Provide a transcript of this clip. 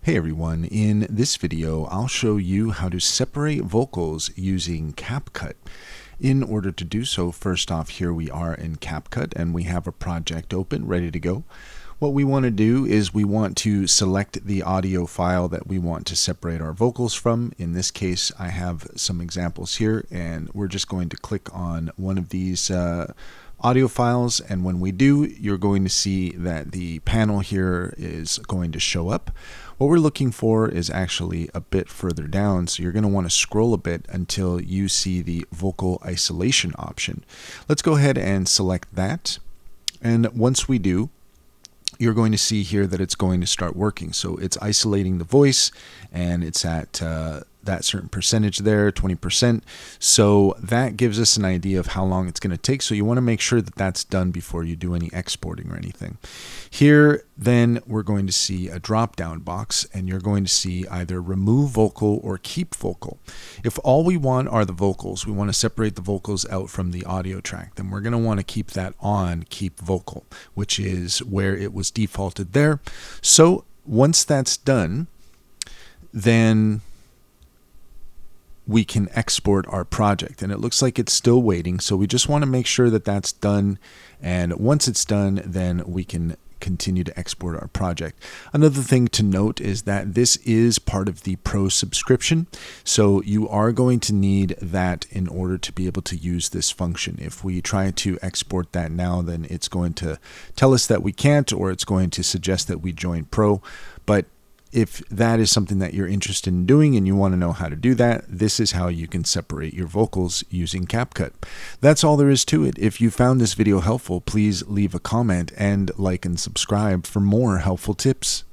Hey everyone, in this video I'll show you how to separate vocals using Capcut. In order to do so, first off, here we are in Capcut and we have a project open ready to go. What we want to do is we want to select the audio file that we want to separate our vocals from. In this case, I have some examples here and we're just going to click on one of these audio files, and when we do, you're going to see that the panel here is going to show up. What we're looking for is actually a bit further down, so you're going to want to scroll a bit until you see the vocal isolation option. Let's go ahead and select that, and once we do, you're going to see here that it's going to start working. So it's isolating the voice, and it's at that certain percentage there, 20%. So that gives us an idea of how long it's going to take. So you want to make sure that that's done before you do any exporting or anything. Here, then, we're going to see a drop-down box, and you're going to see either remove vocal or keep vocal. If all we want are the vocals, we want to separate the vocals out from the audio track, then we're going to want to keep that on keep vocal, which is where it was defaulted there. So once that's done, then we can export our project, and it looks like it's still waiting, so we just want to make sure that that's done, and once it's done, then we can continue to export our project. Another thing to note is that this is part of the Pro subscription, so you are going to need that in order to be able to use this function. If we try to export that now, then it's going to tell us that we can't, or it's going to suggest that we join Pro. But if that is something that you're interested in doing and you want to know how to do that, this is how you can separate your vocals using Capcut. That's all there is to it. If you found this video helpful, please leave a comment and like and subscribe for more helpful tips.